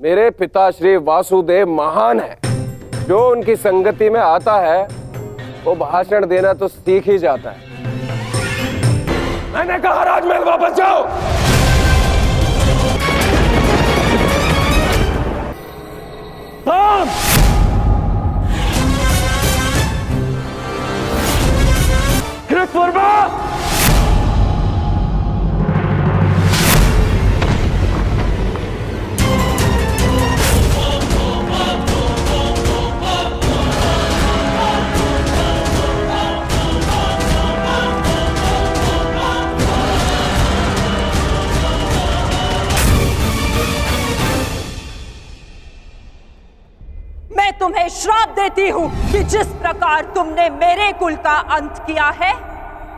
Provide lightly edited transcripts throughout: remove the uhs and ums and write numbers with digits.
मेरे पिता श्री वासुदेव महान है। जो उनकी संगति में आता है वो भाषण देना तो सीख ही जाता है। मैंने कहा राजमहल वापस जाओ। कृतवर्मा, मैं तुम्हें श्राप देती हूँ कि जिस प्रकार तुमने मेरे कुल का अंत किया है,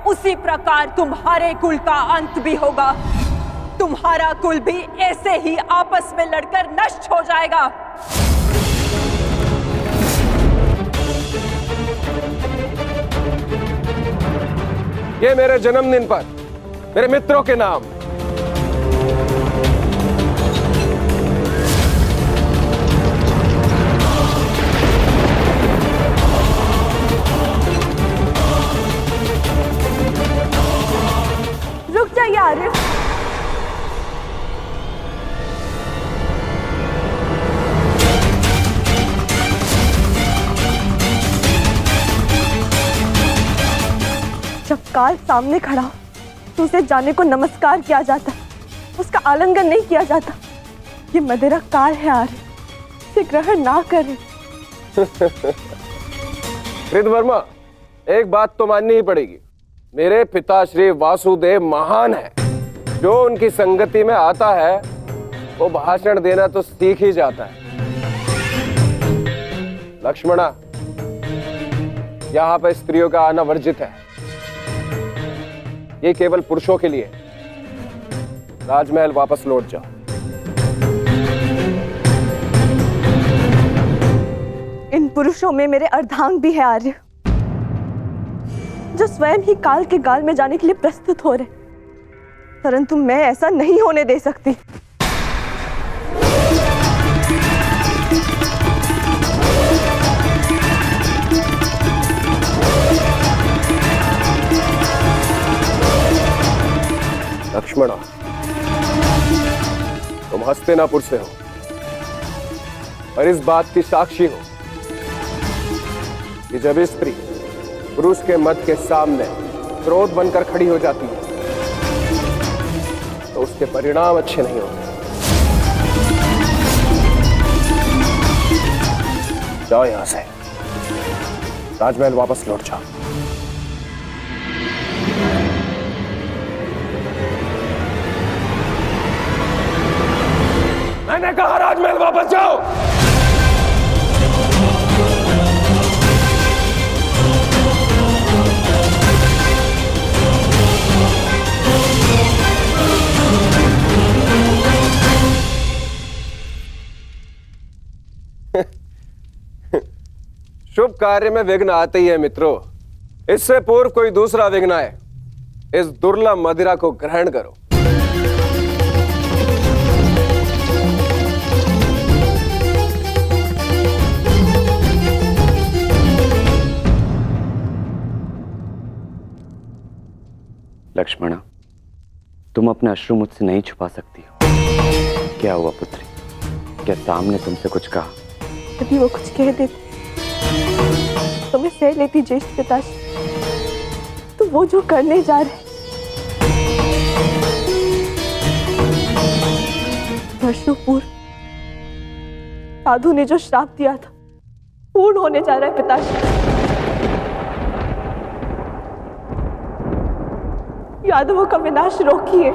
उसी प्रकार तुम्हारे कुल का अंत भी होगा। तुम्हारा कुल भी ऐसे ही आपस में लड़कर नष्ट हो जाएगा। ये मेरे जन्मदिन पर मेरे मित्रों के नाम रुक जा यार। जब काल सामने खड़ा हो तो उसे जाने को नमस्कार किया जाता, उसका आलिंगन नहीं किया जाता। ये मदिरा काल है आर्य, इसे ग्रहण ना करें। कृतवर्मा, एक बात तो माननी ही पड़ेगी। मेरे पिता श्री वासुदेव महान है। जो उनकी संगति में आता है वो भाषण देना तो सीख ही जाता है। लक्ष्मणा, यहां पर स्त्रियों का आना वर्जित है। ये केवल पुरुषों के लिए। राजमहल वापस लौट जाओ। इन पुरुषों में मेरे अर्धांग भी है आर्य, जो स्वयं ही काल के गाल में जाने के लिए प्रस्तुत हो रहे, परंतु मैं ऐसा नहीं होने दे सकती। लक्ष्मणा, तुम हस्तिनापुर से हो और इस बात की साक्षी हो कि जब स्त्री पुरुष के मत के सामने क्रोध बनकर खड़ी हो जाती है तो उसके परिणाम अच्छे नहीं होते। जाओ यहां से। राजमहल वापस लौट जाओ। मैंने कहा राजमहल वापस जाओ। शुभ कार्य में विघ्न आते ही है मित्रों। इससे पूर्व कोई दूसरा विघ्न आए, इस दुर्लभ मदिरा को ग्रहण करो। लक्ष्मणा, तुम अपने अश्रु मुझसे नहीं छुपा सकती हो। क्या हुआ पुत्री? क्या सामने तुमसे कुछ कहा? यदि वो कुछ कह देती तो मैं सह लेती ज्येष्ठ पिताजी। तो वो जो करने जा रहे, वर्षों पूर्व साधु ने जो श्राप दिया था पूर्ण होने जा रहा है पिताजी। यादवों का विनाश रोकिए।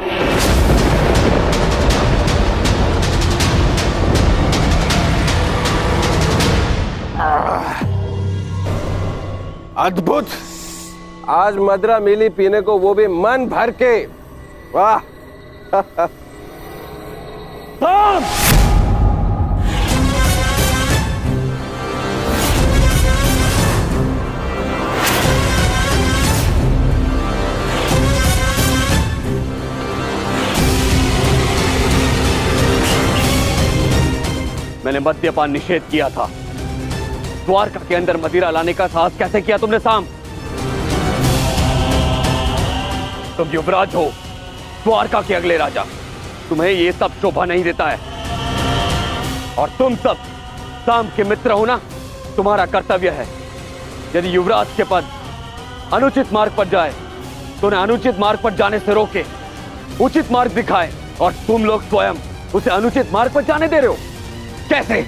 अद्भुत। आज मदरा मिली पीने को, वो भी मन भर के। वाह। मैंने मद्यपान निषेध किया था। द्वारका के अंदर मदिरा लाने का साहस कैसे किया तुमने साम? तुम युवराज हो, द्वारका के अगले राजा, तुम्हें ये सब शोभा नहीं देता है। और तुम सब साम के मित्र हो ना, तुम्हारा कर्तव्य है यदि युवराज के पद अनुचित मार्ग पर जाए तो उन्हें अनुचित मार्ग पर जाने से रोके, उचित मार्ग दिखाए। और तुम लोग स्वयं उसे अनुचित मार्ग पर जाने दे रहे हो, कैसे?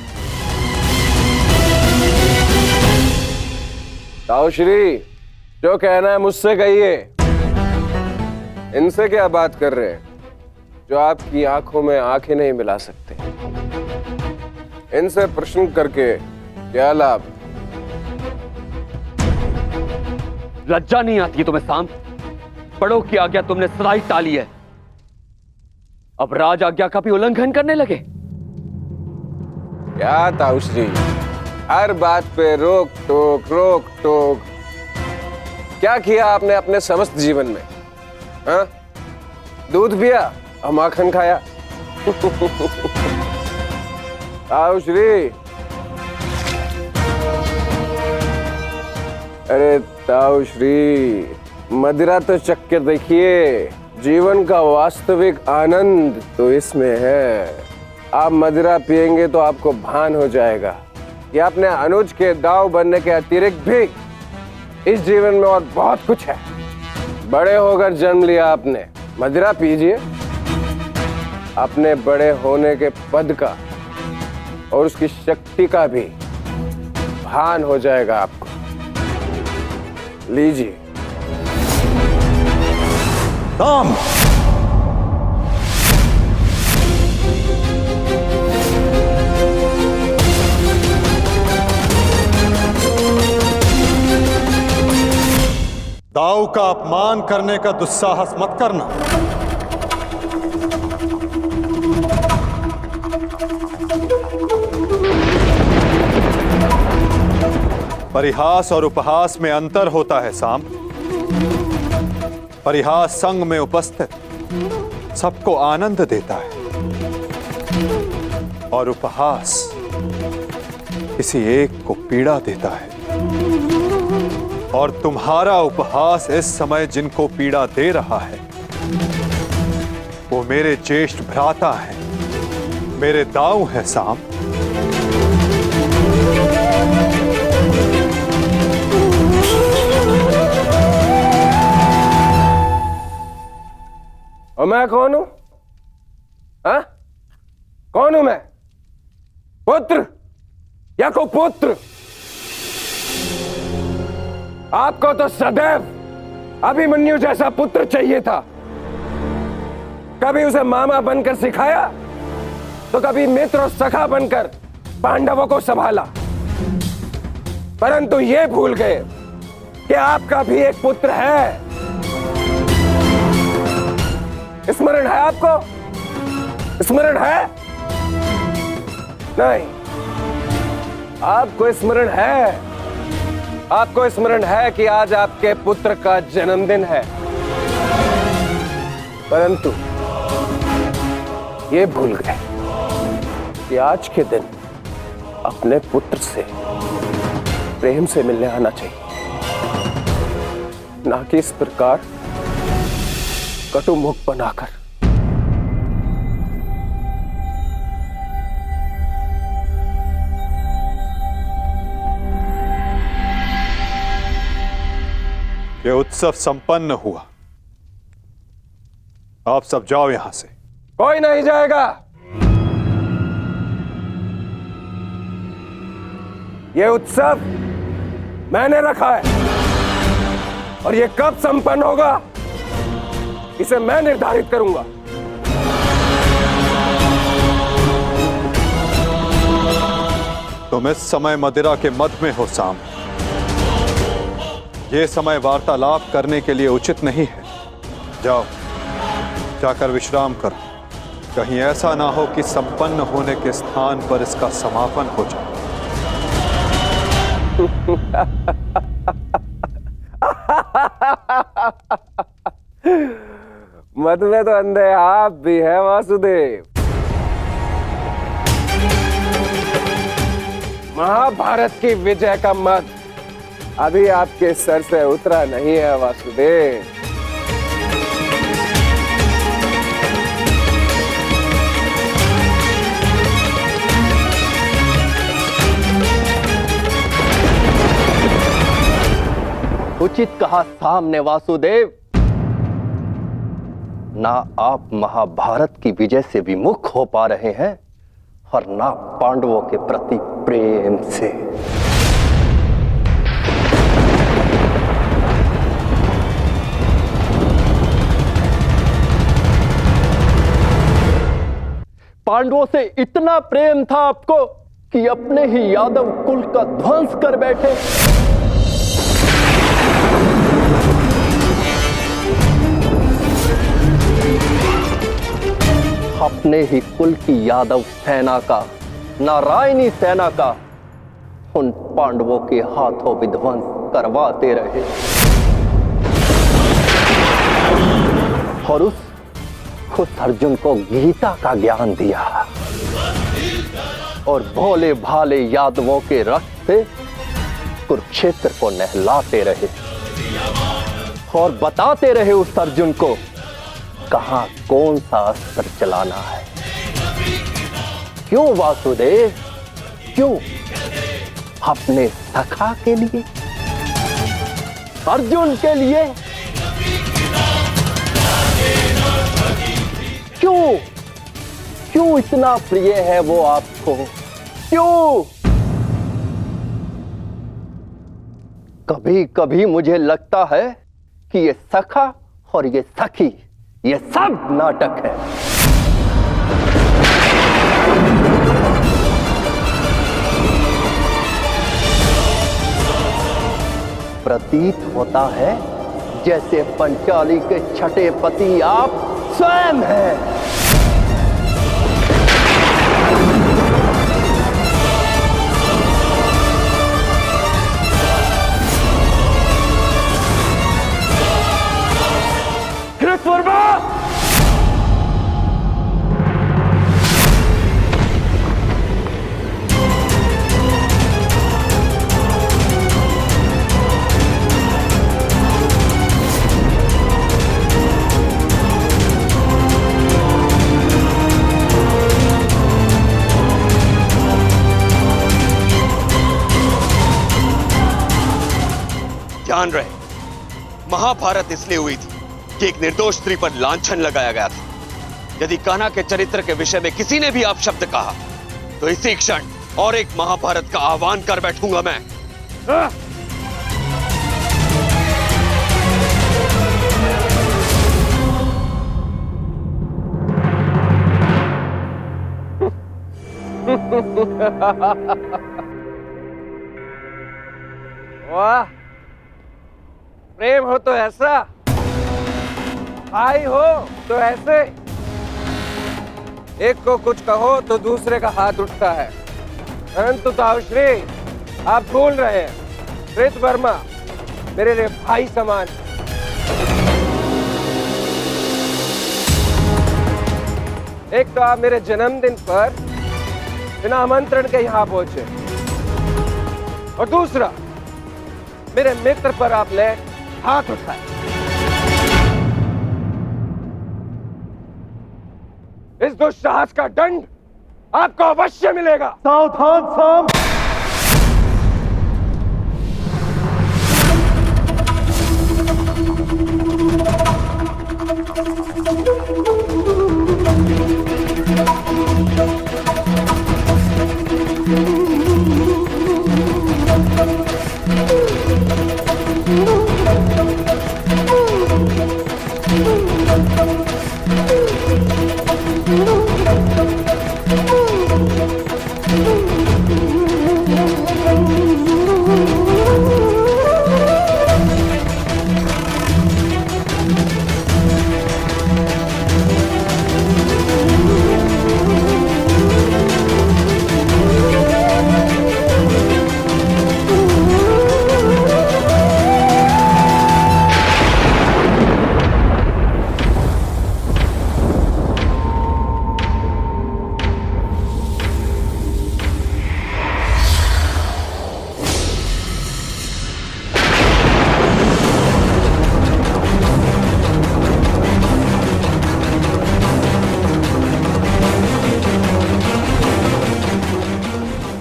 ताऊश्री, जो कहना है मुझसे कहिए। इनसे क्या बात कर रहे हैं जो आपकी आंखों में आंखें नहीं मिला सकते? इनसे प्रश्न करके क्या लाभ? लज्जा नहीं आती तुम्हें साम? बड़ों की आज्ञा तुमने सदा टाली है, अब राज आज्ञा का भी उल्लंघन करने लगे। क्या ताऊश्री, हर बात पे रोक टोक। क्या किया आपने अपने समस्त जीवन में? हाँ? दूध पिया और माखन खाया। ताऊश्री, अरे ताऊश्री, मदिरा तो चक्कर देखिए, जीवन का वास्तविक आनंद तो इसमें है। आप मदिरा पिएंगे तो आपको भान हो जाएगा कि अपने अनुज के दाव बनने के अतिरिक्त भी इस जीवन में और बहुत कुछ है। बड़े होकर जन्म लिया आपने, मदिरा पीजिए, अपने बड़े होने के पद का और उसकी शक्ति का भी भान हो जाएगा आपको। लीजिए। साम, दाऊ का अपमान करने का दुस्साहस मत करना। परिहास और उपहास में अंतर होता है साम। परिहास संग में उपस्थित सबको आनंद देता है और उपहास किसी एक को पीड़ा देता है। और तुम्हारा उपहास इस समय जिनको पीड़ा दे रहा है वो मेरे ज्येष्ठ भ्राता हैं, मेरे दाऊ हैं साम। और मैं कौन हूं? हाँ? कौन हूं मैं? पुत्र या कुपुत्र? आपको तो सदैव अभिमन्यु जैसा पुत्र चाहिए था। कभी उसे मामा बनकर सिखाया तो कभी मित्र और सखा बनकर पांडवों को संभाला, परंतु ये भूल गए कि आपका भी एक पुत्र है। स्मरण है आपको? स्मरण है? नहीं, आपको स्मरण है। आपको स्मरण है कि आज आपके पुत्र का जन्मदिन है, परंतु ये भूल गए कि आज के दिन अपने पुत्र से प्रेम से मिलने आना चाहिए, ना कि इस प्रकार कटु मुख बनाकर। ये उत्सव संपन्न हुआ, आप सब जाओ यहां से। कोई नहीं जाएगा। ये उत्सव मैंने रखा है और ये कब संपन्न होगा इसे मैं निर्धारित करूंगा। तुम इस समय मदिरा के मध में हो साम। ये समय वार्तालाप करने के लिए उचित नहीं है। जाओ, जाकर विश्राम करो। कहीं ऐसा ना हो कि संपन्न होने के स्थान पर इसका समापन हो जाए। मत में तो अंधे आप भी है वासुदेव। महाभारत की विजय का मद अभी आपके सर से उतरा नहीं है वासुदेव। उचित कहा सामने वासुदेव। ना आप महाभारत की विजय से विमुख हो पा रहे हैं और ना पांडवों के प्रति प्रेम से। पांडवों से इतना प्रेम था आपको कि अपने ही यादव कुल का ध्वंस कर बैठे। अपने ही कुल की यादव सेना का, नारायणी सेना का उन पांडवों के हाथों विध्वंस करवाते रहे और उस अर्जुन को गीता का ज्ञान दिया और भोले भाले यादवों के रक्त से कुरुक्षेत्र को नहलाते रहे और बताते रहे उस अर्जुन को कहां कौन सा अस्त्र चलाना है। क्यों वासुदेव, क्यों? अपने सखा के लिए, अर्जुन के लिए। क्यों इतना प्रिय है वो आपको? क्यों? कभी कभी मुझे लगता है कि ये सखा और ये सखी, ये सब नाटक है। प्रतीत होता है जैसे पंचाली के छठे पति आप स्वयं हैं। कृतवर्मा! ध्यान रहे, महाभारत इसलिए हुई थी कि एक निर्दोष स्त्री पर लांछन लगाया गया था। यदि कान्हा के चरित्र के विषय में किसी ने भी अपशब्द कहा तो इसी क्षण और एक महाभारत का आह्वान कर बैठूंगा मैं। वाह, प्रेम हो तो ऐसा, भाई हो तो ऐसे। एक को कुछ कहो तो दूसरे का हाथ उठता है, परंतु ताउश्री आप भूल रहे हैं, कृतवर्मा मेरे लिए भाई समान। एक तो आप मेरे जन्मदिन पर बिना आमंत्रण के यहां पहुंचे और दूसरा मेरे मित्र पर आपने हाथ उठाया। इस दुस्साहस का दंड आपको अवश्य मिलेगा। सावधान साम।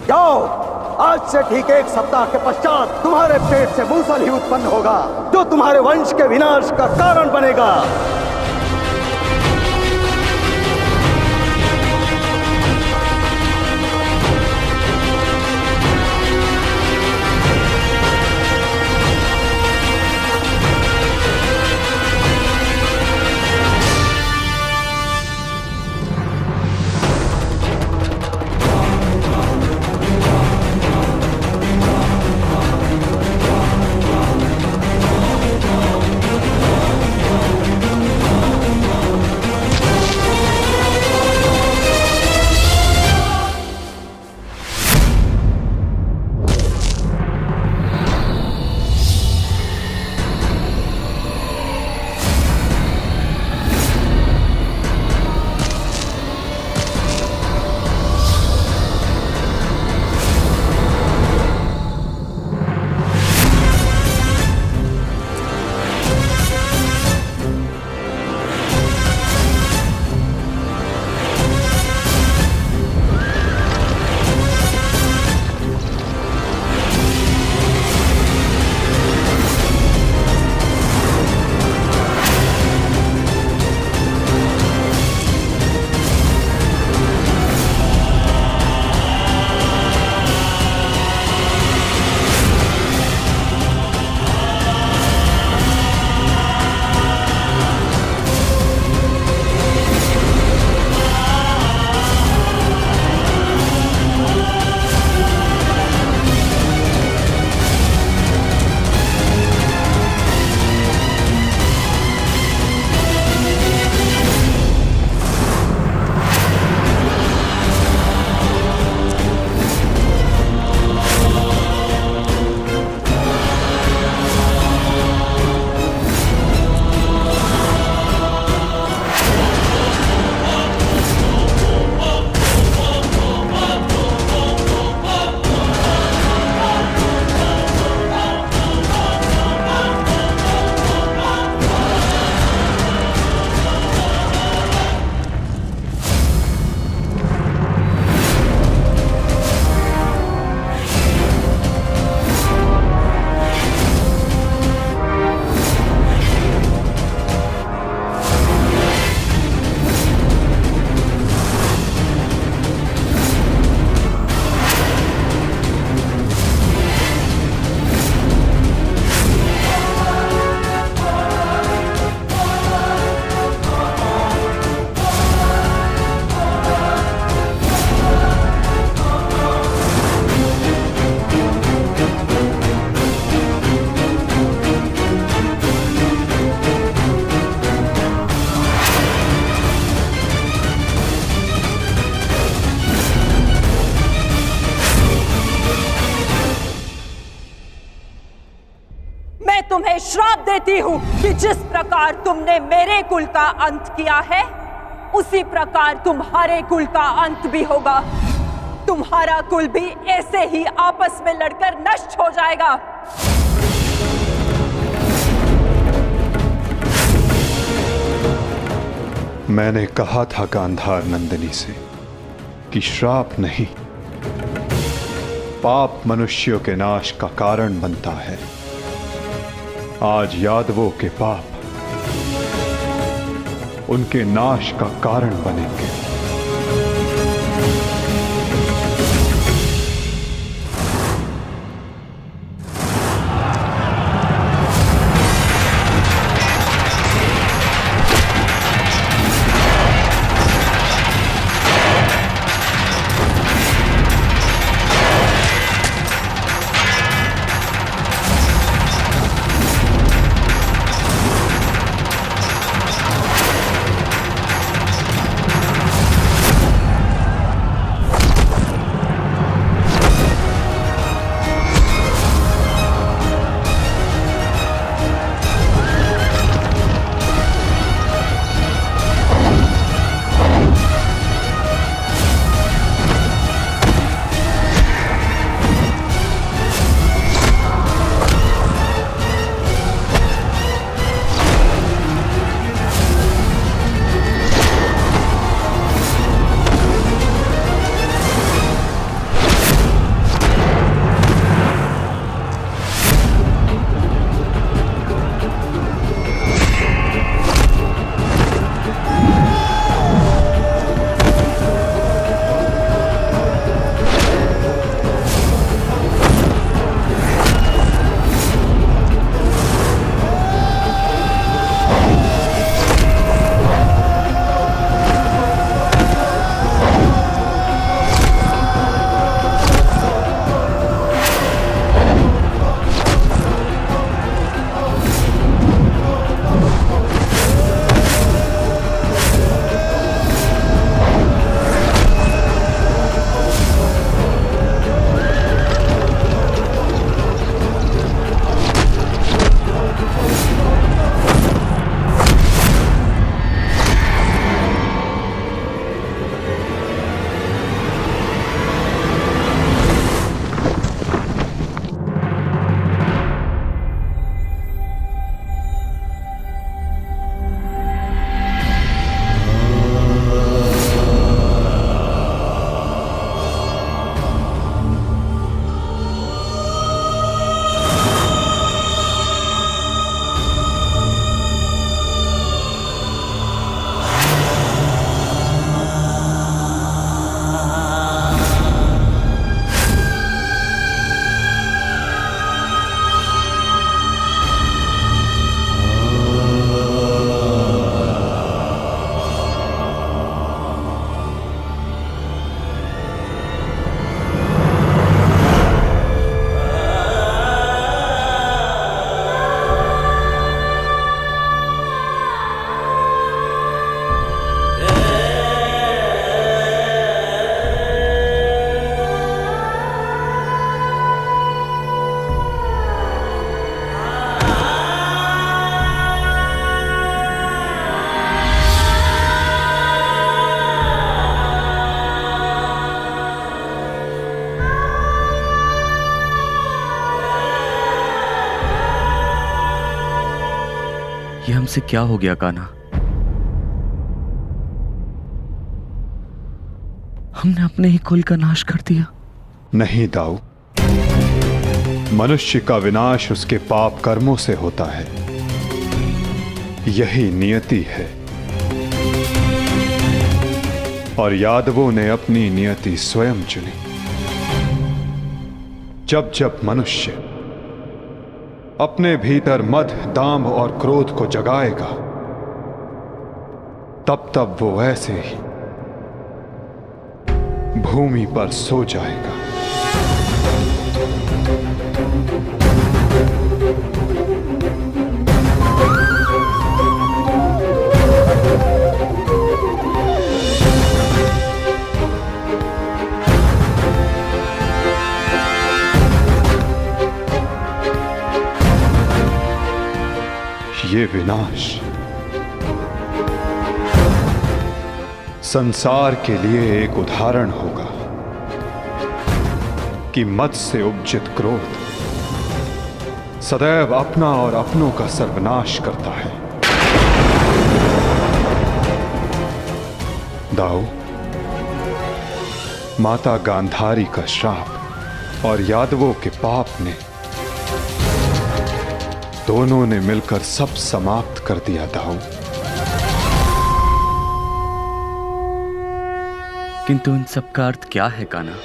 जाओ, आज से ठीक 1 सप्ताह के पश्चात तुम्हारे पेट से मूसल ही उत्पन्न होगा, जो तुम्हारे वंश के विनाश का कारण बनेगा। तुम्हें श्राप देती हूँ कि जिस प्रकार तुमने मेरे कुल का अंत किया है, उसी प्रकार तुम्हारे कुल का अंत भी होगा। तुम्हारा कुल भी ऐसे ही आपस में लड़कर नष्ट हो जाएगा। मैंने कहा था गांधार नंदिनी से कि श्राप नहीं, पाप मनुष्यों के नाश का कारण बनता है। आज यादवों के पाप उनके नाश का कारण बनेंगे। हमसे क्या हो गया कान्हा? हमने अपने ही कुल का नाश कर दिया। नहीं दाऊ, मनुष्य का विनाश उसके पाप कर्मों से होता है। यही नियति है। और यादवों ने अपनी नियति स्वयं चुनी। जब जब मनुष्य अपने भीतर मद, दांभ और क्रोध को जगाएगा, तब तब वो ऐसे ही भूमि पर सो जाएगा। ये विनाश संसार के लिए एक उदाहरण होगा कि मद से उपजित क्रोध सदैव अपना और अपनों का सर्वनाश करता है। दाऊ, माता गांधारी का श्राप और यादवों के पाप ने दोनों ने मिलकर सब समाप्त कर दिया। दाऊ, किंतु इन सब का अर्थ क्या है कान्हा?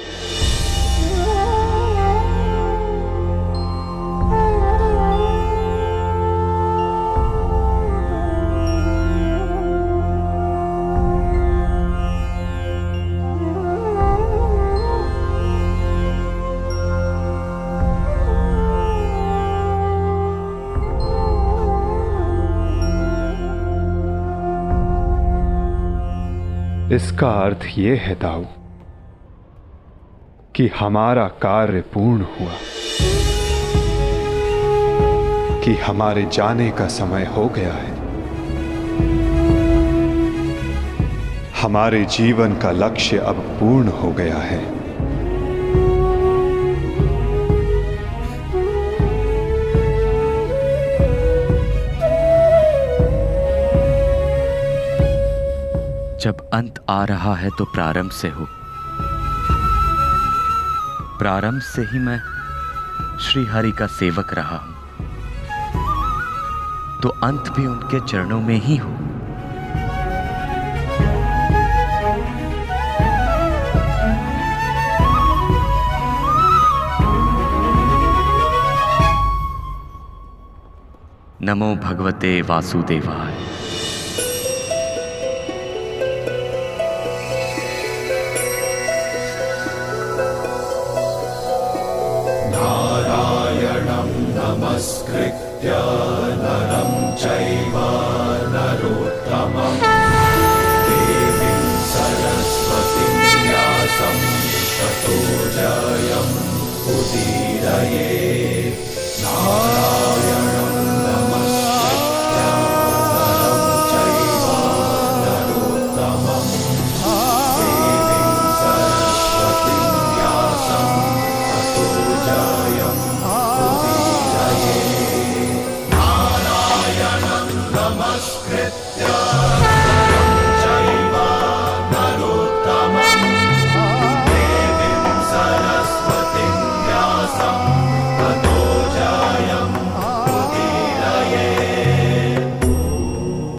इसका अर्थ यह है दाऊ कि हमारा कार्य पूर्ण हुआ, कि हमारे जाने का समय हो गया है। हमारे जीवन का लक्ष्य अब पूर्ण हो गया है। जब अंत आ रहा है तो प्रारंभ से हो। प्रारंभ से ही मैं श्री हरि का सेवक रहा हूं, तो अंत भी उनके चरणों में ही हो। नमो भगवते वासुदेवाय।